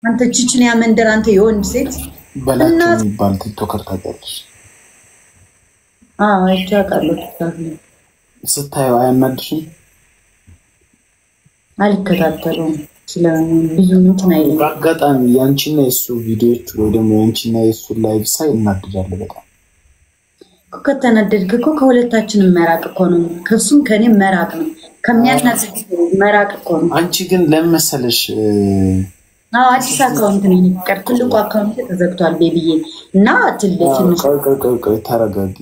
አንተ ቺቺኒያ መንደር አንተ የወንድ ሴት በላቸው የሚባል ቲክቶከር ታውቂያለሽ? አይቻለሁ። ስታዩ አያናድሽም? አልከታተለውም ስለምን ብዙ እንትን አይደለም። በአጋጣሚ ያንቺና የሱ ቪዲዮዎች ወይ ደግሞ ያንቺና የሱ ላይቭ ሳይ እናድዳለሁ በጣም። ከተናደድክ እኮ ከሁለታችንም መራቅ እኮ ነው። ከሱም ከኔም መራቅ ነው። ከሚያናድድ መራቅ እኮ ነው። አንቺ ግን ለምን መሰለሽ አዲስ አካውንት ነው የሚቀር ትልቁ አካውንት ተዘግቷል ቤቢዬ እና ትልቁ ቆይ ተረጋጊ።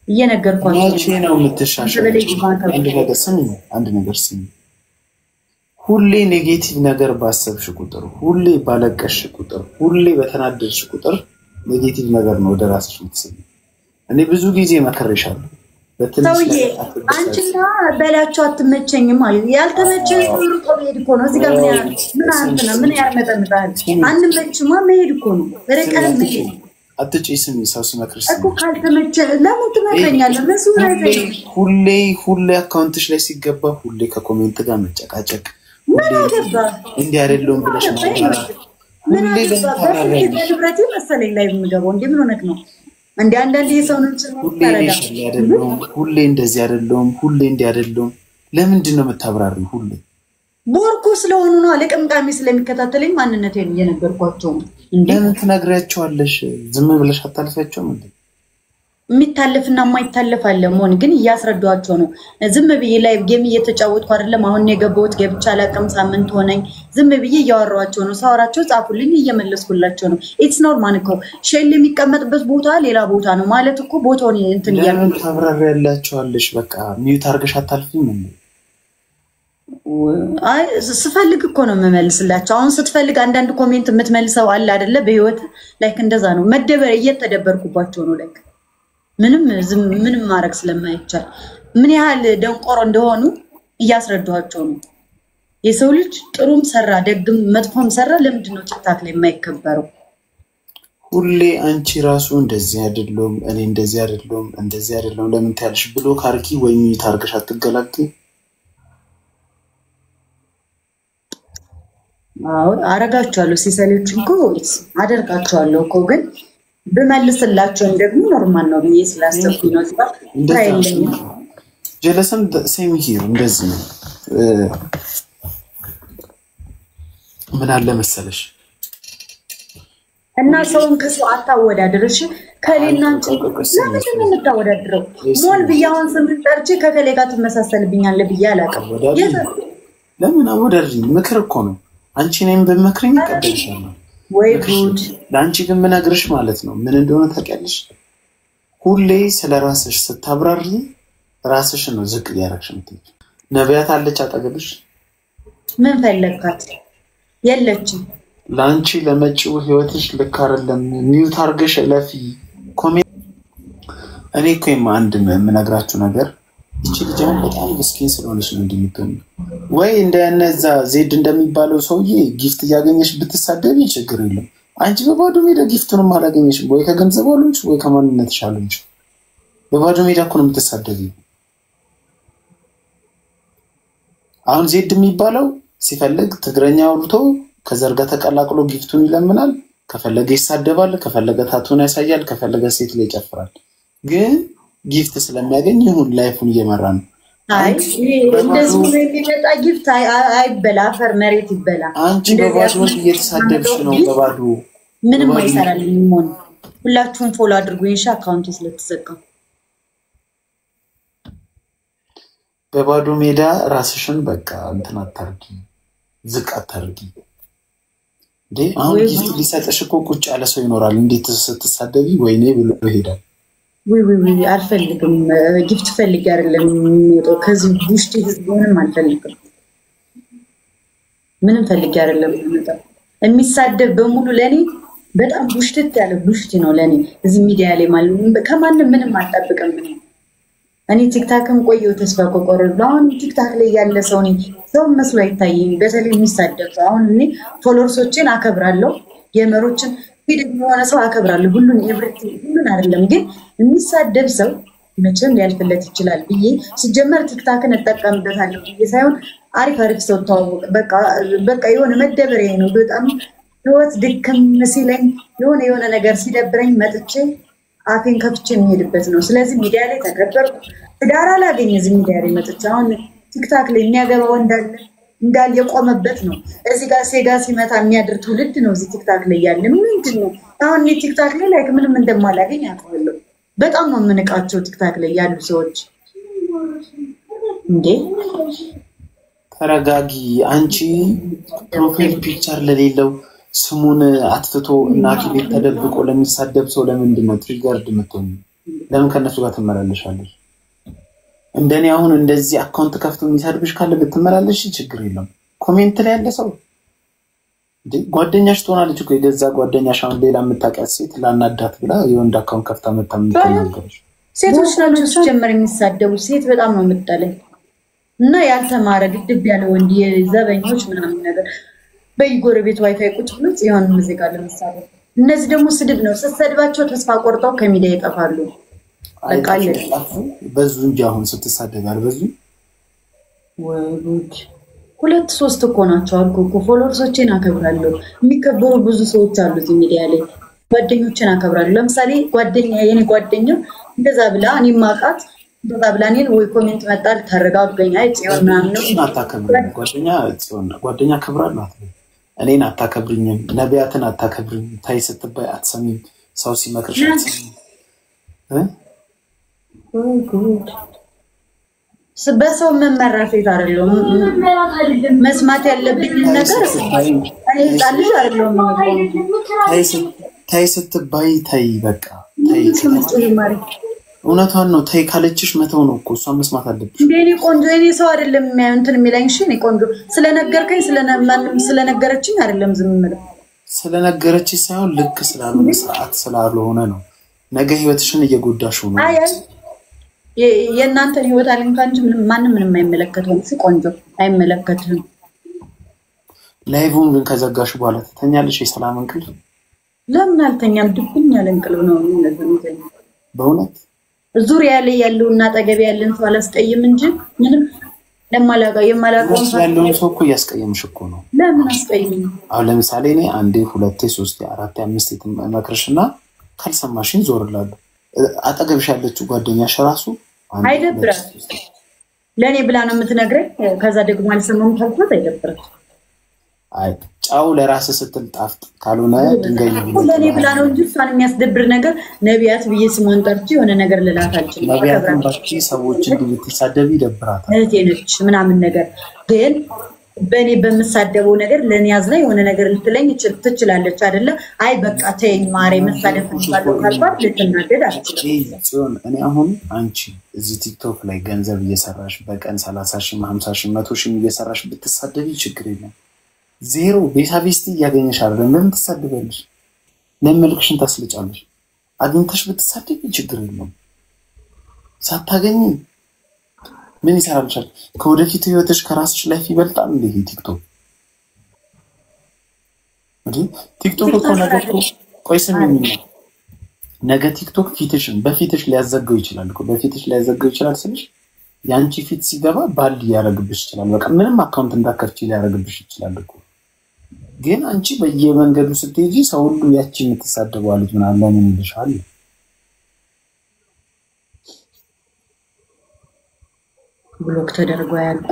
እየነገርኳችሁ መቼ ነው የምትሻሻለው? አንድ ነገር ስሚ። ሁሌ ኔጌቲቭ ነገር ባሰብሽ ቁጥር፣ ሁሌ ባለቀሽ ቁጥር፣ ሁሌ በተናደድሽ ቁጥር ኔጌቲቭ ነገር ነው ወደ ራስሽ የምትስቢ። እኔ ብዙ ጊዜ መከረሻለሁ። ሰውዬ አንቺና በላቸው አትመቸኝም ማለት ያልተመቸኝ ሩቆ መሄድ እኮ ነው። እዚህ ጋር ምን ያርመጠምጣል? አንመችማ መሄድ እኮ ነው። ርቀን መሄድ አትጪስም። ሰው ሲመክርሽ እኮ ካልተመቸ ለምን ትመክረኛለህ? ሁሌ አካውንትሽ ላይ ሲገባ ሁሌ ከኮሜንት ጋር መጨቃጨቅ ምን አገባ? እንዲህ አይደለም ብለሽ ማውራት ምን አገባ? በንብረቴ መሰለኝ ላይ የምገባው እንዴ ምን ሆነክ ነው? እንዴ አንዳንዴ የሰው ነው ሁሌ እንደዚህ አይደለም፣ ሁሌ እንዲህ አይደለም። ለምንድን ነው የምታብራሪው? ሁሌ ቦርኮ ስለሆኑ ነው። ለቅምቃሚ ስለሚከታተለኝ ማንነቴን እየነገርኳቸው ነው። ለምን ትነግሪያቸዋለሽ? ዝም ብለሽ አታልፊያቸውም እንዴ? የሚታለፍና የማይታለፍ አለ መሆን ግን እያስረዷቸው ነው። ዝም ብዬ ላይ ጌም እየተጫወትኩ አይደለም። አሁን የገባሁት ገብቻ አላውቅም፣ ሳምንት ሆነኝ። ዝም ብዬ እያወራኋቸው ነው። ሳወራቸው ጻፉልኝ፣ እየመለስኩላቸው ነው። ኢትስ ኖርማል እኮ ሼል የሚቀመጥበት ቦታ ሌላ ቦታ ነው ማለት እኮ ቦታውን እንትን እያሉ ታብራሪያላቸዋለሽ። በቃ ሚዩት አድርገሽ አታልፊም እንዴ? አይ ስፈልግ እኮ ነው የምመልስላቸው። አሁን ስትፈልግ አንዳንድ ኮሜንት የምትመልሰው አለ አይደለ? በህይወት ላይክ እንደዛ ነው። መደበር እየተደበርኩባቸው ነው ላይክ ምንም ማድረግ ስለማይቻል ምን ያህል ደንቆሮ እንደሆኑ እያስረዷቸው ነው። የሰው ልጅ ጥሩም ሰራ ደግም መጥፎም ሰራ ለምንድን ነው ቲክታክ ላይ የማይከበረው? ሁሌ አንቺ ራሱ እንደዚህ አይደለም እኔ እንደዚህ አይደለም ለምን ታልሽ ብሎ ካርኪ ወይ ታርገሽ አትገላግጥ። አረጋቸዋለሁ ሲሰለችኝ እኮ አደርጋቸዋለሁ እኮ ግን በመልስላቸው ደግሞ ኖርማል ነው ብዬ ስላሰብኩኝ ነው። ጀለሰም ሴም ሂር እንደዚህ ነው። ምን አለ መሰለሽ እና ሰውን ከሰው አታወዳድርሽ። ከሌና አንቺ ለምን የምታወዳድረው? ሞል ብያውን ስምን ጠርቼ ከከሌ ጋር ትመሳሰልብኛለህ ብዬ አላውቅም። ለምን አወዳድሪኝ? ምክር እኮ ነው። አንቺ ነኝ በመክረኝ ይቀበልሻለሁ። ወይ ጉድ! ላንቺ ግን ምነግርሽ ማለት ነው ምን እንደሆነ ታውቂያለሽ? ሁሌ ስለራስሽ ስታብራሪ ራስሽ ነው ዝቅ ያረክሽ የምትይው። ነብያት አለች አጠገብሽ? ምን ፈለግካት? የለችም። ላንቺ ለመጪው ህይወትሽ ልክ አይደለም። ሚውት አርገሽ ለፊ ኮሜንት እኔ እኮ አንድ የምነግራችሁ ነገር እቺ ልጅ በጣም ምስኪን ስለሆነች ነው እንደምትሆን። ወይ እንደነዛ ዜድ እንደሚባለው ሰውዬ ጊፍት ያገኘሽ ብትሳደቢ ችግር የለም። አንቺ በባዶ ሜዳ ጊፍቱንም አላገኘሽም። ወይ ከገንዘብ አሉንሽ ወይ ከማንነትሽ አሉንሽ። በባዶ ሜዳ እኮ ነው የምትሳደቢ። አሁን ዜድ የሚባለው ሲፈልግ ትግረኛ አውርቶ ከዘርጋ ተቀላቅሎ ጊፍቱን ይለምናል። ከፈለገ ይሳደባል፣ ከፈለገ ታቱን ያሳያል፣ ከፈለገ ሴት ላይ ይጨፍራል። ግን ጊፍት ስለሚያገኝ ይሁን ላይፉን እየመራ ነው። አይ እንደዚህ ነው የሚመጣ ጊፍት አይበላ አፈር መሬት ይበላ። አንቺ በባዶ እየተሳደብሽ ነው። በባዶ ምንም አይሰራልኝ። ምን ሁላችሁም ፎሎ አድርጉኝ እሺ። አካውንት ስለተዘጋ በባዶ ሜዳ ራስሽን በቃ እንትን አታርጊ፣ ዝቅ አታርጊ። አሁን ጊፍት ሊሰጥሽ እኮ ቁጭ ያለ ሰው ይኖራል። እንዴት ስትሳደቢ ወይኔ ብሎ ይሄዳል። ወይ አልፈልግም። ጊፍት ፈልግ አይደለም የሚወጣው ከዚህ ቡሽቲ ህዝቡንም አልፈልግም። ምንም ፈልግ አይደለም የሚወጣው። የሚሳደብ በሙሉ ለኔ በጣም ቡሽት ያለ ቡሽቲ ነው ለኔ። እዚህ ሚዲያ ላይ ማለት ከማንም ምንም አልጠብቅም። እኔ ቲክታክም ቆየው ተስፋ ቆቆረብ። አሁን ቲክታክ ላይ ያለ ሰው ነኝ። ሰው መስሎ አይታየኝ። በተለይ የሚሳደብ ሰው አሁን እኔ ፎሎወርሶችን አከብራለሁ፣ የመሮችን ደግሞ የሆነ ሰው አከብራለሁ። ሁሉን ሁሉን አይደለም ግን የሚሳደብ ሰው መቼም ሊያልፍለት ይችላል ብዬ ሲጀመር ቲክታክን እጠቀምበታለሁ ብዬ ሳይሆን አሪፍ ሰው ተዋወቅ በቃ የሆነ መደበሪያ ነው። በጣም ህይወት ድክም ሲለኝ የሆነ ነገር ሲደብረኝ መጥቼ አፌን ከፍቼ የሚሄድበት ነው። ስለዚህ ሚዲያ ላይ ተከበርኩ። ትዳር አላገኝ እዚህ ሚዲያ ላይ መጥቼ አሁን ቲክታክ ላይ የሚያገባው እንዳል የቆመበት ነው። እዚህ ጋር ሴጋ ሲመታ የሚያድር ትውልድ ነው እዚህ ቲክታክ ላይ ያለ። ምንድን ነው አሁን እኔ ቲክታክ ላይ ላይክ ምንም እንደማላገኝ አውቃለሁ። በጣም ነው የምንቃቸው ቲክታክ ላይ ያሉ ሰዎች። እንዴ ተረጋጊ አንቺ። ፕሮፋይል ፒክቸር ለሌለው ስሙን አትፍቶ እናቱ ቤት ተደብቆ ለሚሳደብ ሰው ለምንድን ነው ትሪገርድ የምትሆኚ? ለምን ከነሱ ጋር ትመላለሻለሽ? እንደኔ አሁን እንደዚህ አካውንት ከፍቶ የሚሳድብሽ ካለ ብትመላለሽ ችግር የለም። ኮሜንት ላይ ያለ ሰው እንዴ ጓደኛሽ ትሆናለች እኮ የገዛ ጓደኛሽ። አሁን ሌላ የምታውቂያት ሴት ላናዳት ብላ የወንድ አካውንት ከፍታ የምትናገርሽ ሴቶች ናቸው ሲጀመር የሚሳደቡ። ሴት በጣም ነው የምጠለኝ እና ያልተማረ ድድብ ያለ ወንድ የዘበኞች ምናምን ነገር በየጎረቤት ዋይፋይ ቁጭ ብሎ ጽዮን ሙዚቃ ለምሳሌ እነዚህ ደግሞ ስድብ ነው። ስትሰድባቸው ተስፋ ቆርጠው ከሚዲያ ይጠፋሉ። በቃ በዙ እንጂ አሁን ስትሳደጋል በዙ ወይ ጉድ 2-3 እኮ ናቸው አልኩ እኮ። ፎሎወርሶቼን አከብራለሁ። የሚከበሩ ብዙ ሰዎች አሉ እዚህ ሚዲያ ላይ። ጓደኞቼን አከብራለሁ። ለምሳሌ የኔ ጓደኛ እንደዛ ብላ እኔ ማቃት እንደዛ ብላ እኔን ወይ ኮሜንት መጣል ታረጋግገኛ ጽዮን ምናምን ነው አታከብሪኝ። ጓደኛ አከብራለሁ። እኔን አታከብሪኝም። ነቢያትን አታከብሪኝ። ታይ ስትባይ አትሰሚም። ሰው ሲመክርሽ አትሰሚም። በሰው መመራ ሴት አይደለም። መስማት ያለብኝ ነገር እኔ ጻልሽ አይደለም። ታይ ስትባይ ታይ በቃ ታይ እውነቷን ነው። ታይ ካለችሽ መተው ነው እኮ እሷን መስማት አለብሽ። እኔ ቆንጆ እኔ ሰው አይደለም እንትን የሚለኝ። እሺ እኔ ቆንጆ ስለነገርከኝ ስለነገረችኝ አይደለም ዝም ብለው ስለነገረችኝ ሳይሆን ልክ ስላልሆነ ሰዓት ስላልሆነ ነው። ነገ ህይወትሽን እየጎዳሽው ነው። የእናንተን ህይወት አለኝ እንጂ ምንም አይመለከተውም። ቆንጆ አይመለከትም። ላይቭውን ግን ከዘጋሽ በኋላ ትተኛለሽ? የሰላም እንቅልፍ ለምን አልተኛም? ድብኝ ያለ እንቅልፍ ነው የሚነዘኝ። በእውነት ዙሪያ ላይ ያለውና አጠገብ ያለን ሰው አላስቀይም እንጂ ምንም የማላውቀው ያለውን ሰው እኮ እያስቀየምሽ እኮ ነው። ለምን አስቀይም? አሁን ለምሳሌ እኔ 1 2 3 4 5 መክርሽና ካልሰማሽኝ ዞር እላለሁ። አጠገብሽ ያለችው ጓደኛሽ ራሱ አይደብራል። ለኔ ብላ ነው የምትነግረኝ። ከዛ ደግሞ አልሰማም ታልኳት አይደብራል። አይ ጫው ለራስ ስትል ጣፍጥ ካልሆነ ድንጋይ ነው። ለኔ ብላ ነው እንጂ እሷን የሚያስደብር ነገር ነቢያት ብዬ ስሟን ጠርቼ የሆነ ነገር ልላት አልችልም። ነቢያትን ባቺ ሰዎች እንድትሳደብ ይደብራታል። እህቴ ነች ምናምን ነገር ግን በኔ በመሳደበው ነገር ለኔ ያዝና የሆነ ነገር ልትለኝ ትችላለች አይደለ? አይ በቃ ተይኝ ማሬ መሳደብ እንባለው ካልባት ልትናደድ አትችልም። እኔ አሁን አንቺ እዚህ ቲክቶክ ላይ ገንዘብ እየሰራሽ በቀን 30,000 50,000 100,000 እየሰራሽ ብትሳደቢ ችግር የለም። ዜሮ ቤሳቤስቲ እያገኘሽ አይደለም። ለምን ትሳደበልሽ? ለምልክሽን ታስልጫለሽ። አግኝተሽ ብትሳደቢ ችግር የለም። ሳታገኝ ምን ይሰራልሻል? ከወደፊት ህይወትሽ ከራስሽ ላይፍ ይበልጣል እንዴ ቲክቶክ? ቲክቶክ እኮ ነገር ቆይ ስሚኝ፣ ነገ ቲክቶክ በፊትሽ ሊያዘጋው ይችላል እኮ። በፊትሽ ሊያዘጋው ይችላል ስልሽ ያንቺ ፊት ሲገባ ባል ያረግብሽ ይችላል። በቃ ምንም አካውንት እንዳከፍቺ ሊያረግብሽ ይችላል እኮ። ግን አንቺ በየመንገዱ ስትሄጂ ሰው ሁሉ ያቺ የምትሳደበው ልጅ ምናምን ለምን ይልሻል? ብሎክ ተደርጎ ያልኩ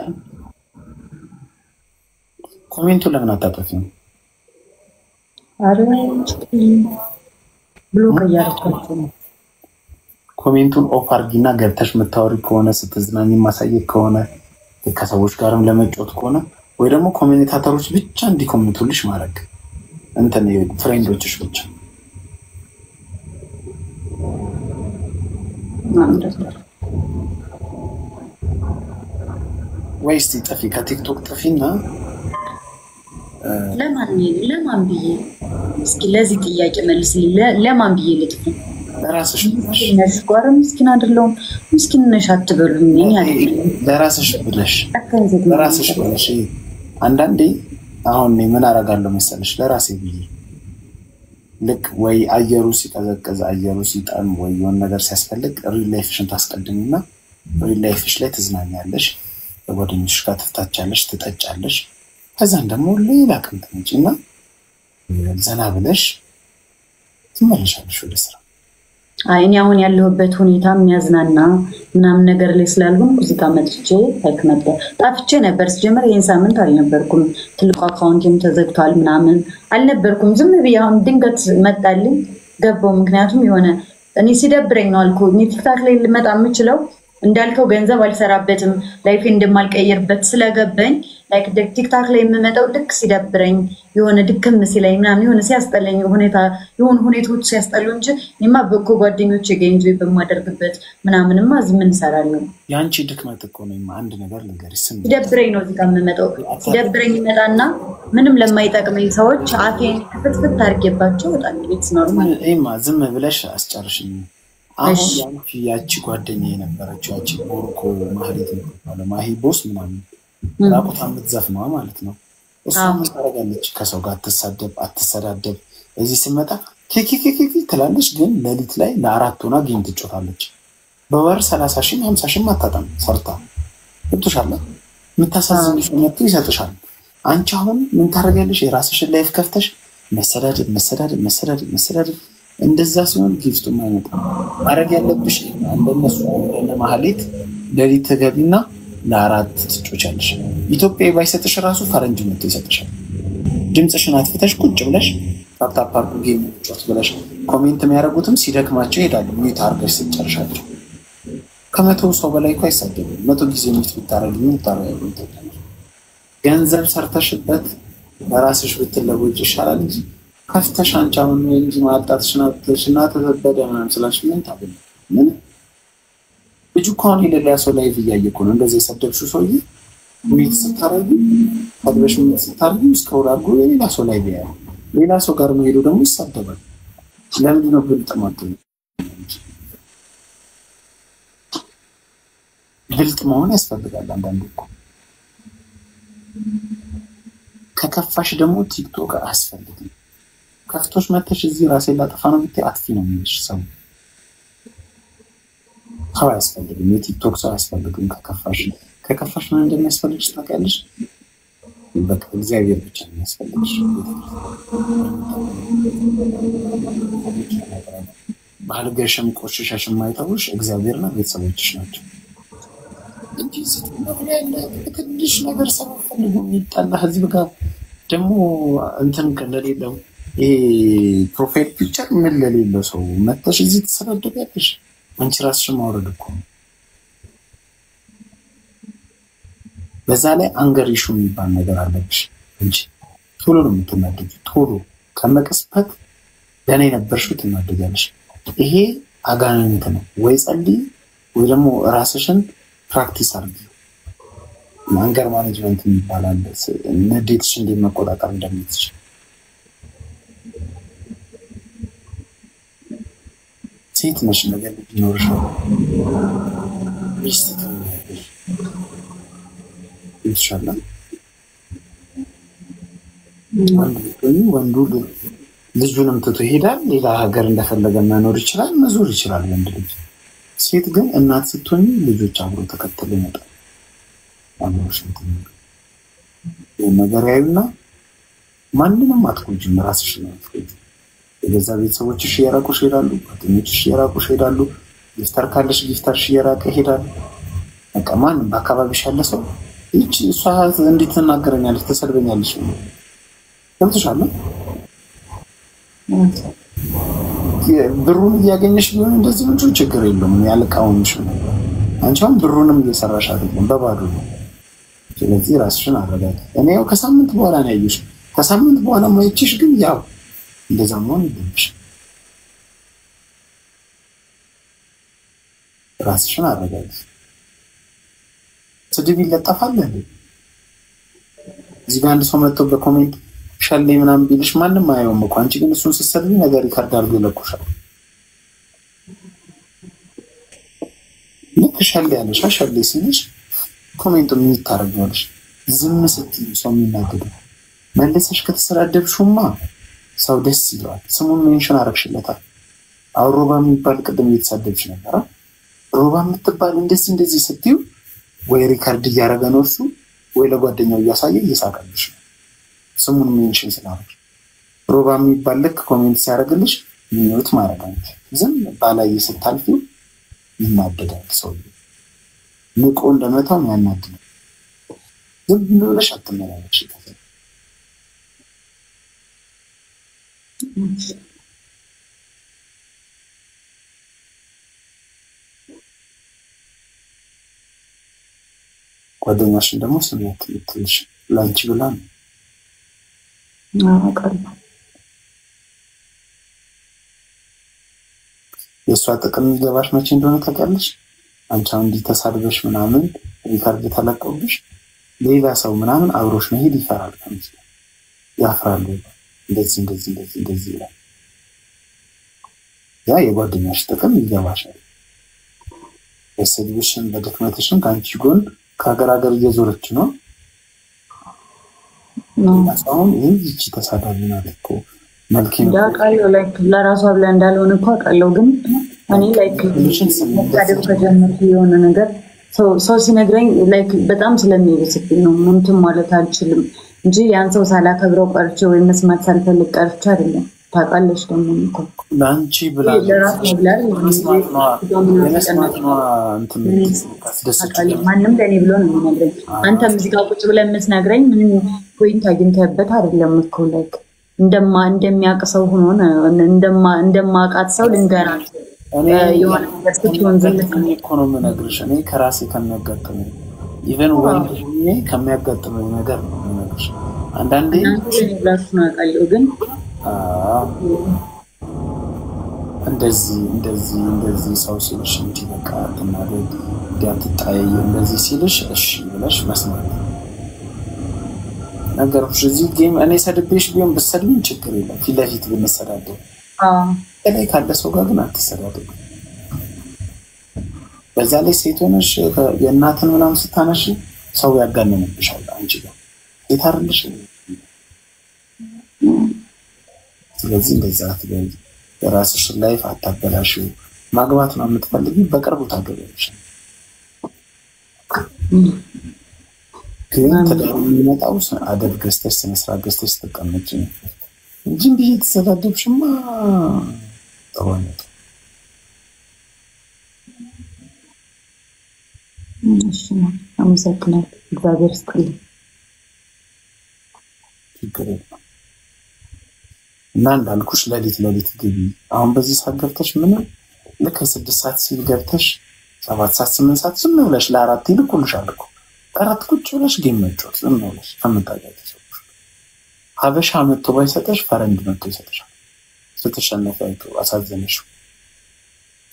ኮሜንቱ ለምን አታጠፊም? አረ ብሎክ እያደረኩ ነው። ኮሜንቱን ኦፍ አድርጊና ገብተሽ የምታወሪ ከሆነ ስትዝናኝ ማሳየት ከሆነ ከሰዎች ጋርም ለመጫወት ከሆነ ወይ ደግሞ ኮሜንታተሮች ብቻ እንዲኮሜንቱልሽ ማድረግ እንትን ፍሬንዶችሽ ብቻ ወይስ ጥፊ ከቲክቶክ ጥፊና ለማን ብዬ እስኪ ለዚህ ጥያቄ መልስልኝ። ለማን ብዬ ልጥፍ? ለራስሽ ነሽ ጓር ምስኪን አይደለሁም። ምስኪን ነሽ አትበሉኝ። ለራስሽ ብለሽ አንዳንዴ አሁን ምን አደርጋለሁ መሰለሽ? ለራሴ ብዬ ልክ ወይ አየሩ ሲቀዘቅዝ አየሩ ሲጠም ወይ የሆነ ነገር ሲያስፈልግ ሪል ላይፍሽን ታስቀድሚና ሪል ላይፍሽ ላይ ትዝናኛለሽ፣ በጓደኞችሽ ጋር ትፍታቻለሽ፣ ትጠጫለሽ። ከዛን ደግሞ ሌላ ቀን ትመጪና ዘና ብለሽ ትመለሻለሽ ወደ ስራ። እኔ አሁን ያለሁበት ሁኔታ የሚያዝናና ምናምን ነገር ላይ ስላልሆንኩ እዚህ ጋር መጥቼ ጠፍቼ ነበር። ሲጀመር ይሄን ሳምንት አልነበርኩም። ትልቁ አካውንቴም ተዘግቷል ምናምን አልነበርኩም። ዝም ብዬ አሁን ድንገት መጣልኝ ገባሁ። ምክንያቱም የሆነ እኔ ሲደብረኝ ነው አልኩ። እኔ ቲክታክ ላይ ልመጣ የምችለው እንዳልከው ገንዘብ አልሰራበትም ላይፌ እንደማልቀየርበት ስለገባኝ ላይክ ቲክታክ ላይ የምመጣው ልክ ሲደብረኝ የሆነ ድክም ሲለኝ ምናምን የሆነ ሲያስጠላኝ የሆኑ ሁኔታዎች ሲያስጠሉ እንጂ እኔማ በጎ ጓደኞቼ ጋር ኢንጆይ በማደርግበት ምናምንማ ዝም እንሰራለሁ። ያንቺ ድክመት እኮ ነው። አንድ ነገር ልንገርሽ፣ ሲደብረኝ ነው እዚህ ጋር የምመጣው። ሲደብረኝ ይመጣና ምንም ለማይጠቅመኝ ሰዎች አፌን ፍትፍት አድርጌባቸው በጣም ቤት ኖርማል ዝም ብለሽ አስጨርሽኝ። አሁን ያቺ ጓደኛዬ የነበረችው ያቺ ቦርኮ ማህሌት ነው ማሂ ቦስ ምናምን ራቁታ የምትዘፍነዋ ማለት ነው። እሷ ምን ታደርጋለች? ከሰው ጋር አትሰዳደብ። እዚህ ስመጣ ኪኪኪኪ ትላለች፣ ግን ሌሊት ላይ ለአራት ሆና ጌም ትጮታለች። በወር 30,000 50,000 አታጣም ሰርታ ገብቶሻል። የምታሳዝንሽ መጥቶ ይሰጥሻል። አንቺ አሁን ምን ታደርጋለሽ? የራስሽን ላይፍ ከፍተሽ መሰዳደብ እንደዛ ሲሆን ጊፍቱ ማይመጣ ማድረግ ያለብሽ እንደነሱ ለማህሌት ሌሊት ተገቢና ለአራት ትጮቻለሽ። ኢትዮጵያ ባይሰጥሽ ራሱ ፈረንጅ መጥቶ ይሰጥሻል። ድምጽሽን አጥፍተሽ ቁጭ ብለሽ ታፕታፕ ጌም ጮት ብለሽ ኮሜንት የሚያደርጉትም ሲደክማቸው ይሄዳሉ። ሚት አርገሽ ስጨርሻቸው ከመቶ ሰው በላይ እኮ አይሳደብም። 100 ጊዜ ሚት ብታረጊ ምን ታረጊ? ገንዘብ ሰርተሽበት ለራስሽ ብትለወጭ ይሻላል እንጂ ከፍተሽ አንቺ አሁን እንጂ ማጣትሽና ተዘበደ ምናምን ስላልሽ ምን ታበል? ምን ልጅ እኮ አሁን የሌላ ሰው ላይቭ እያየ እኮ ነው እንደዚህ የሰደብሽው ሰውዬ ሚት ስታረጊ ታድበሽ ሚት ስታረጊ እስከውራ አድርጎ የሌላ ሰው ላይቭ ያያል። ሌላ ሰው ጋር መሄዱ ደግሞ ይሳደባል። ለምንድን ነው ብልጥ ማትሆኝ? ብልጥ መሆን ያስፈልጋል። አንዳንዴ እኮ ከከፋሽ ደግሞ ቲክቶክ አያስፈልግም። ከፍቶሽ መተሽ እዚህ ራሴን ላጠፋ ነው ብትይ አጥፊ ነው የሚልሽ ሰው አያስፈልግም። የቲክቶክ ሰው አያስፈልግም። ከከፋሽ ምን እንደሚያስፈልግሽ ታውቂያለሽ? በቃ እግዚአብሔር ብቻ ነው የሚያስፈልግሽ። ባልገሽም ቆሽሸሽም ማይተውሽ እግዚአብሔርና ቤተሰቦችሽ ናቸው እንጂ ትንሽ ነገር ሰበብ ፈልጎ የሚጣላ ህዝብ ጋር ደግሞ እንትን ከሌለው ይሄ ፕሮፋይል ፒክቸር ምን ለሌለው ሰው መተሽ እዚህ ተሰዳደቢያለሽ። አንቺ ራስሽን ማውረድ እኮ ነው። በዛ ላይ አንገር ኢሹ የሚባል ነገር አለብሽ እንጂ ቶሎ ነው የምትናደጂው። ቶሎ ከመቀስበት ለኔ ነበርሽው ትናደጃለሽ። ይሄ አጋንንት ነው። ወይ ጸልይ ወይ ደግሞ ራስሽን ፕራክቲስ አድርጊ። አንገር ማኔጅመንት የሚባል አለ። ንዴትሽን እንዴት መቆጣጠር እንደምትችል ሴት ነሽ። ነገር ቢኖርሽ ሚስት ትሆኛለሽ ይሻላል። ወንዱ ልጁንም ትቶ ይሄዳል። ሌላ ሀገር እንደፈለገ መኖር ይችላል፣ መዞር ይችላል ወንድ ልጅ። ሴት ግን እናት ስትሆኝ ልጆች አብሮ ተከትሎ ይመጣል። አብሮሽ ነገር ያዩና ማንንም አትጎጂም፣ ራስሽን አትጎጂም። የገዛ ቤተሰቦችሽ እየራቁሽ ይሄዳሉ፣ ጓደኞችሽ እየራቁሽ ይሄዳሉ። ጊፍተር ካለሽ ጊፍተርሽ እየራቀ ይሄዳል። በቃ ማንም በአካባቢሽ ያለ ሰው እቺ እሷ እንዴት ትናገረኛለች ተሰድበኛለች ነው ገብቶሻል። ብሩን እያገኘሽ ቢሆን እንደዚህ ምንጭ ችግር የለውም ያልቃውምሽ ነው። አንቺም ብሩንም እየሰራሽ አይደለም በባዶ ነው። ስለዚህ ራስሽን አረጋጊ። እኔ ያው ከሳምንት በኋላ ነው ያየሽ። ከሳምንት በኋላ ማይችሽ ግን ያው እንደዛ መሆን ይደምሽ። ራስሽን አረጋጊ። ስድብ ይለጠፋል እንዴ? እዚህ ጋር አንድ ሰው መጥቶ በኮሜንት ሸሌ ምናምን ቢልሽ ማንም አያየውም እኮ። አንቺ ግን እሱን ስትሰድቢ ነገር ሪካርድ አድርጎ ይለቁሻል። ልክ ሸሌ ያለሽ ሸሌ ሲልሽ ኮሜንቱ ምን ታደርጊያለሽ? ዝም ስትይ ሰው የሚናገረው መልሰሽ ከተሰዳደብሽማ ሰው ደስ ይለዋል። ስሙን ሜንሽን አረግሽለታል። አውሮባ የሚባል ቅድም እየተሳደብሽ ነበር። ሮባ የምትባል እንደዚህ ስትዩ ወይ ሪካርድ እያደረገ ነው እሱ ወይ ለጓደኛው እያሳየ እየሳቀልሽ ነው። ስሙን ሜንሽን ስላደረግሽ ሮባ የሚባል ልክ ኮሜንት ሲያደርግልሽ ሚዩት ማድረግ አንቺ ዝም ባላይ ስታልፊ ይናደዳል ሰው ንቆ እንደመታው ያናድዳል። ዝም ብለሽ አትመላለሽ። ጓደኛሽን ደግሞ ስሜት ልትልሽ ላንቺ ብላ ነው። የእሷ ጥቅም ይገባሽ መቼ እንደሆነ ታውቂያለሽ? አንቺ አሁን እንዲህ ተሳድበሽ ምናምን ሪካርድ ተለቀውብሽ ሌላ ሰው ምናምን አብሮሽ መሄድ ይፈራል። ከአንቺ ያፍራል። እንደዚህ ይላል። ያ የጓደኛሽ ጥቅም ይገባሻል። በሰድብሽን በድክመትሽን ከአንቺ ጎን ከሀገር ሀገር እየዞረች ነው። አሁን ይህቺ ተሳዳቢ ናት እኮ መልኬ ነው ያውቃለሁ። ላይክ ለራሷ ብላ እንዳልሆነ እኮ አውቃለሁ። ግን እኔ ላይክ መሳደብ ከጀመርኩ የሆነ ነገር ሰው ሲነግረኝ ላይክ በጣም ስለሚበስብኝ ነው። ምንትን ማለት አልችልም እንጂ ያን ሰው ሳላከብረው ቀርቼ ወይም መስማት ሳልፈልግ ቀርቼ አይደለም። ታውቃለሽ ደግሞ እኮ ላንቺ ብላ ለራሷ ብላ ማንም ለእኔ ብሎ ነው የሚነግረኝ። አንተም እዚህ ጋር ቁጭ ብለህ የምትነግረኝ ምንም ፖይንት አግኝተህበት አይደለም እኮ ላይክ እንደሚያውቅ ሰው ሆኖ እንደማውቃት ሰው ልንገራት የሆነ ነገር ስትሆን ዝም እኮ ነው የምነግርሽ። እኔ ከራሴ ከሚያጋጥመኝ ኢቨን ወንድሜ ከሚያጋጥመኝ ነገር ነው የምነግርሽ። አንዳንዴ ብላችሁ ነው አውቃለሁ። ግን እንደዚህ ሰው ሲልሽ እንዲህ በቃ አትናደድ እንዲያትጣይ እንደዚህ ሲልሽ እሺ ብለሽ መስማት ነገሮች እዚህ ጌም እኔ ሰድቤሽ ቢሆን ብትሰድብኝ ችግር የለም። ፊት ለፊት ብንሰዳደብ እኔ ካለ ሰው ጋር ግን አትሰዳደብ። በዛ ላይ ሴት ሆነሽ የእናትን ምናምን ስታነሺ ሰው ያጋነንብሻል። አንቺ ጋር ሴት አይደለሽ። ስለዚህ እንደዛ አትበይ። የራስሽን ላይፍ አታበላሽው። ማግባት ነው የምትፈልጊው በቅርቡ ታገቢያለሽ። ግን ተዳሩ የሚመጣው አደብ ገዝተሽ ስነስርዓት ገዝተሽ ተቀመጪ እንጂ እንዲህ የተሰዳደብሽማ ተወነት። እሺ አመሰግናለሁ። እግዚአብሔር ይስጥልኝ። ችግር የለም። እና እንዳልኩሽ ሌሊት ግቢ። አሁን በዚህ ሰዓት ገብተሽ ምንም ልክ 6 ሰዓት ሲል ገብተሽ 7 ሰዓት 8 ሰዓት ዝም ብለሽ ለአራት ይልኩልሻል እኮ አራት ቁጭ ብለሽ ጌም መጫወት ዝም ብለሽ ከምታውቂያት ሰው ሀበሻ መጥቶ ባይሰጠሽ ፈረንጅ መጥቶ ይሰጥሻል። ስትሸነፊ አይቶ አሳዘነሽ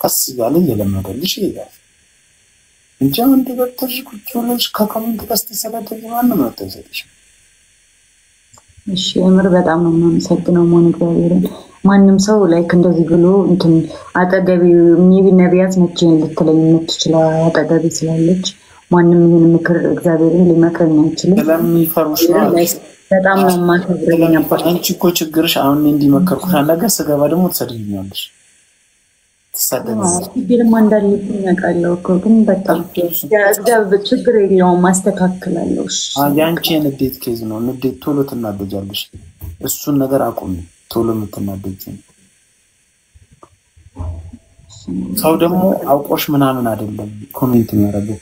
ቀስ እያለ እየለመደልሽ ይሄዳል እንጂ አንድ ገብተሽ ቁጭ ብለሽ ከኮሜንት ጋር ስትሰዳደቢ ማንም መጥቶ ይሰጥሻል። እሺ የምር በጣም ነው የማመሰግነው። ማን እግዚአብሔርን ማንም ሰው ላይክ እንደዚህ ብሎ እንትን አጠገቢ ሜቢ ነቢያት ነች ልትለኝ የምትችለው አጠገቢ ስላለች ማንም ይሄን ምክር እግዚአብሔርን ሊመክረኝ አይችልም። ስለሚፈሩሽ ነው። በጣም ነው የማከብረው ነበር። አንቺ እኮ ችግርሽ አሁን እንዲመከርኩሽ ነገር ስገባ ደግሞ ትሰድብኛለሽ። ትሰደብኛለሽ። ችግርም እንዳለብኝ አውቃለሁ እኮ ግን በጣም እግዚአብሔር ችግር የለውም ማስተካከላለሁ። ያንቺን ንዴት ኬዝ ነው። ንዴት ቶሎ ትናደጃለሽ። እሱን ነገር አቁሚ። ቶሎ የምትናደጂ ሰው ደግሞ አውቆሽ ምናምን አይደለም ኮሜንት የሚያደርገው።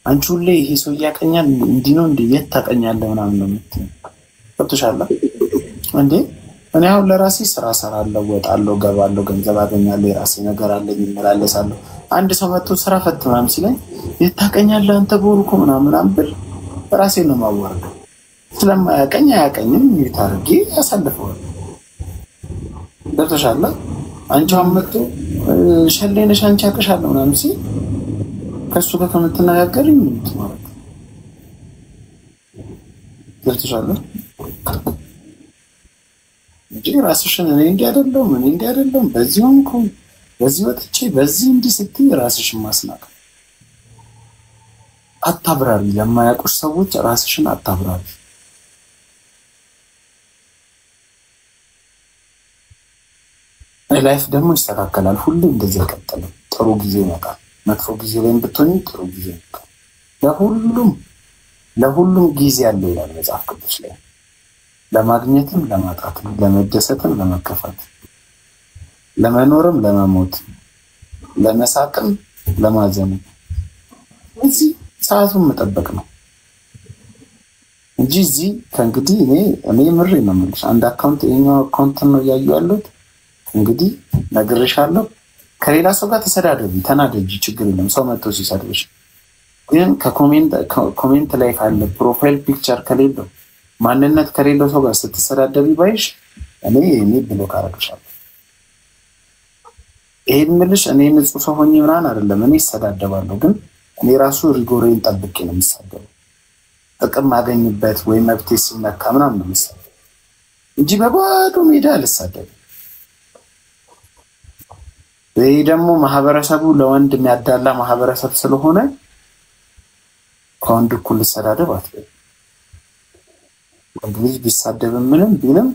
አንቺ ሁሌ ይሄ ሰው ያቀኛል እንዲህ ነው እንዴ የት ታቀኛለህ ምናምን ነው የምትይው። ገብቶሻል እንዴ? እኔ አሁን ለራሴ ስራ ሰራለሁ፣ ወጣለሁ፣ ገባለሁ፣ ገንዘብ አገኛለሁ፣ የራሴ ነገር አለኝ፣ እመላለሳለሁ። አንድ ሰው መጥቶ ስራ ፈት ምናምን ሲለኝ የት ታቀኛለህ አንተ ቦርኮ ምናምን ብል ራሴን ነው የማዋርደው። ስለማያቀኝ አያቀኝም ይታርጊ ያሳልፈዋል። ገብቶሻል? አንቺ አመጡ ሸሌነሽ አንቺ አቀሻለሁ ምናምን ሲል ከሱ ጋር ከምትነጋገሪኝ ማለት ገብቶሻል እንጂ ራስሽን እኔ እንዲህ አይደለም በዚህ ሆንኩ በዚህ ወጥቼ በዚህ እንዲህ ስትይ ራስሽን ማስናቅ። አታብራሪ። ለማያውቁሽ ሰዎች ራስሽን አታብራሪ። ላይፍ ደግሞ ይስተካከላል። ሁሉ እንደዚህ አይቀጥልም። ጥሩ ጊዜ ይመጣል። መጥፎ ጊዜ ላይ ብትሆኚ ጥሩ ጊዜ ይመጣል። ለሁሉም ጊዜ አለው ይላል መጽሐፍ ቅዱስ ላይ። ለማግኘትም ለማጣትም ለመደሰትም ለመከፋት ለመኖርም ለመሞት ለመሳቅም ለማዘንም እዚህ ሰዓቱን መጠበቅ ነው እንጂ እዚህ ከእንግዲህ እኔ ምሬ ነው የምልሽ። አንድ አካውንት የኛው አካውንት ነው ያዩ ያሉት እንግዲህ ነግሬሻለሁ። ከሌላ ሰው ጋር ተሰዳደቢ ተናደጂ ችግር የለም ሰው መጥቶ ሲሰድብሽ ግን ከኮሜንት ላይ ካለ ፕሮፋይል ፒክቸር ከሌለው ማንነት ከሌለው ሰው ጋር ስትሰዳደቢ ባይሽ እኔ ብሎክ አደርግሻለሁ። ይሄን ምልሽ እኔ ንጹህ ሰው ሆኜ ምናምን አይደለም እኔ እሰዳደባለሁ ግን እኔ ራሱ ሪጎሬን ጠብቄ ነው የምሰደበው። ጥቅም ማገኝበት ወይ መብቴ ሲነካ ምናምን ነው የምሰደበው እንጂ በባዶ ሜዳ አልሰደብም። ይሄ ደግሞ ማህበረሰቡ ለወንድ የሚያዳላ ማህበረሰብ ስለሆነ ከወንድ እኩል ልሰዳደብ አትበል። ወንድ ልጅ ቢሳደብም ምንም ቢልም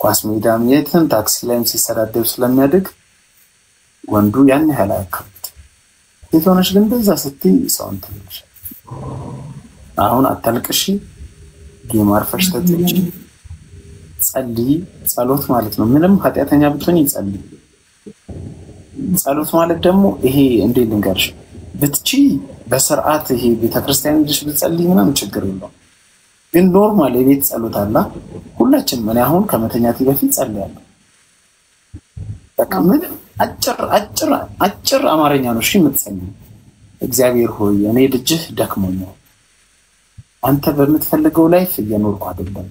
ኳስ ሜዳም የትም ታክሲ ላይም ሲሰዳደብ ስለሚያድግ ወንዱ ያን ያህል አያከብት። ሴት ሆነሽ ግን በዛ ስትይ ሰውን ትንሽ አሁን አታልቅሺ፣ ጌም አርፈሽ ተጥጪ፣ ጸልይ። ጸሎት ማለት ነው ምንም ኃጢአተኛ ብትሆኝ ጸልይ። ጸሎት ማለት ደግሞ ይሄ እንዴት ልንገርሽ ብትቺ በስርዓት ይሄ ቤተክርስቲያን ልጅ ብትጸልይ ምናምን ችግር የለውም። ግን ኖርማል የቤት ጸሎት አለ ሁላችንም። እኔ አሁን ከመተኛቴ በፊት ጸልያለሁ። በቃ ምን አጭር አማርኛ ነው እሺ የምትጸልይ። እግዚአብሔር ሆይ እኔ ልጅህ ደክሞኛል፣ አንተ በምትፈልገው ላይፍ እየኖርኩ አይደለም፣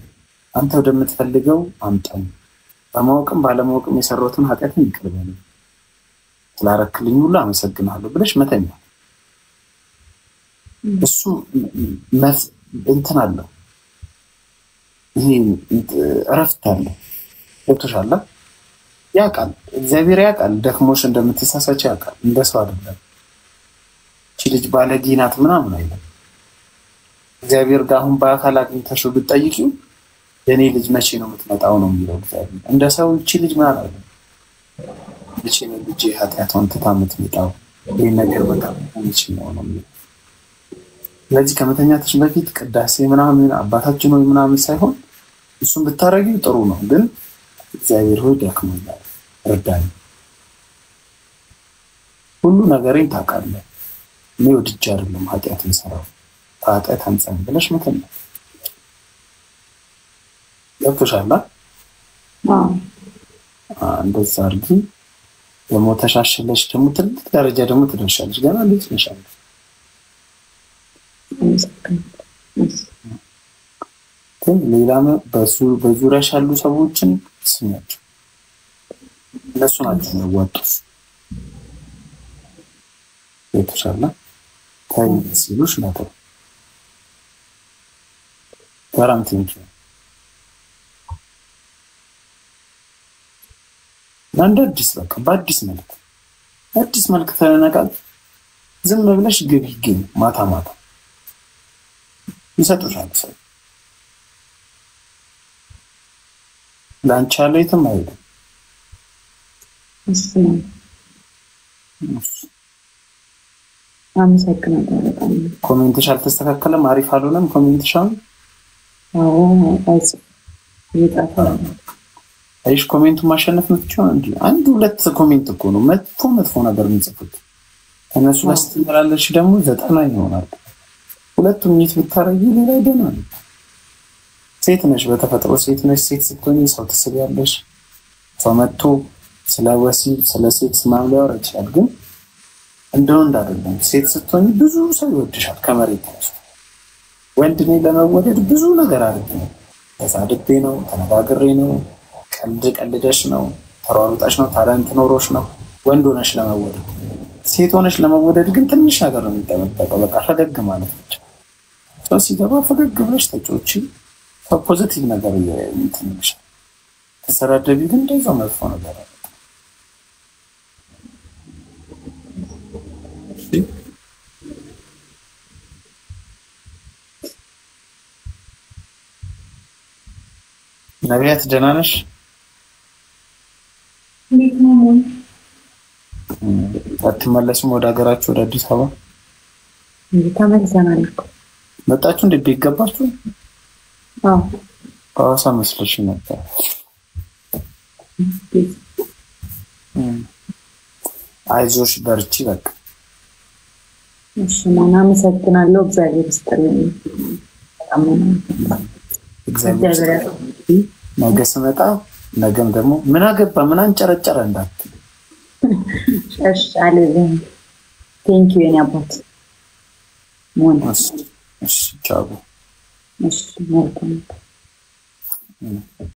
አንተ ወደምትፈልገው አምጣኝ፣ በማወቅም ባለማወቅም የሰራሁትን ኃጢአትን ይቅር በለኝ፣ ስላረክልኝ ሁሉ አመሰግናለሁ ብለሽ መተኛ። እሱ እንትን አለው ይሄ እረፍት አለው። ወጥቷል ያውቃል፣ እግዚአብሔር ያውቃል፣ ደክሞሽ እንደምትሳሳች ያውቃል። እንደሰው አይደለም። እቺ ልጅ ባለጌ ናት ምናምን አይደለም። እግዚአብሔር ጋር አሁን በአካል አግኝተሽው ብትጠይቂው የኔ ልጅ መቼ ነው የምትመጣው ነው የሚለው እግዚአብሔር። እንደሰው እቺ ልጅ ምናምን አይደለም። መቼ ነው ልጅ ኃጢአቷን ትታ የምትመጣው ይሄ ነገር በቃ መቼ ነው የሚለው። ስለዚህ ከመተኛትሽ በፊት ቅዳሴ ምናምን አባታችን ሆይ ምናምን ሳይሆን እሱን ብታረጊው ጥሩ ነው። ግን እግዚአብሔር ሆይ ደክሞኛል እርዳኝ፣ ሁሉ ነገሬን ታውቃለህ፣ እኔ ወድጄ አይደለም ኃጢአት የምሰራው ከኃጢአት አንጻር ብለሽ መተኛ። ገብቶሻል? እንደዛ አድርጊ። ደግሞ ተሻሽለሽ ደግሞ ትልቅ ደረጃ ደግሞ ትደርሻለሽ። ገና ልጅ ነሽ። ግን ሌላ በዙሪያሽ ያሉ ሰዎችን ስሚያቸው፣ እነሱ ናቸው የሚያዋጡሽ። የተሻለ ታይ ሲሉሽ ናቸው ጋራንቲንግ አንድ አዲስ በቃ በአዲስ መልክ ተነቃል። ዝም ብለሽ ግቢ ግን ማታ ይሰጡሻል። ሰው ላንቺ ያለው የትም አይሄድም። አመሰግናለሁ በጣም። ኮሜንትሽ አልተስተካከለም፣ አሪፍ አልሆነም ኮሜንትሽ። አይሽ ኮሜንቱ ማሸነፍ ምትችው እንዴ? አንድ ሁለት ኮሜንት እኮ ነው መጥፎ ነገር የሚጽፉት። ከነሱ ጋር ስትመላለሽ ደግሞ 90 ይሆናል። ሁለቱም ሚት ብታረጊ ሌላ ደህና ነው። ሴት ነሽ፣ በተፈጥሮ ሴት ነሽ። ሴት ስትሆኚ ሰው ትስቢያለሽ። ሰው መጥቶ ስለ ወሲብ ስለ ሴክስ ምናምን ሊያወራ ይችላል። ግን እንደ ወንድ አይደለም። ሴት ስትሆኚ ብዙ ሰው ይወድሻል ከመሬት ተነስቶ። ወንድ ነኝ ለመወደድ ብዙ ነገር አድርጌ ነው፣ ተሳድቤ ነው፣ ተነጋግሬ ነው፣ ቀልደሽ ነው፣ ተሯሩጣሽ ነው፣ ታላንት ኖሮሽ ነው ወንድ ሆነሽ ለመወደድ። ሴት ሆነሽ ለመወደድ ግን ትንሽ ነገር ነው የሚጠበቀው። በቃ ፈገግ ማለት ብቻ። ሰው ሲገባ ፈገግ ብለሽ ተጮቺ፣ ፖዚቲቭ ነገር እንትንሽ። ተሰራደቢ ግን እንደዛው መጥፎ ነገር አለ። ነቢያት ደህና ነሽ? አትመለስም ወደ ሀገራችሁ ወደ አዲስ አበባ? ተመልሰናል እኮ። መጣችሁ እንዴ? ቤት ገባችሁ? ሐዋሳ መስለሽ ነበር። አይዞሽ በርቺ በቃ። እሺ ማና መሰግናለሁ። እግዚአብሔር ይስጥልኝ። እግዚአብሔር ነገ ስመጣ ነገም ደግሞ ምን አገባ ምን አንጨረጨረ እንዳት እሺ አለኝ። ቴንክ ዩ የኔ አባት ሞናስ። እሺ ቻው። እሺ መልካም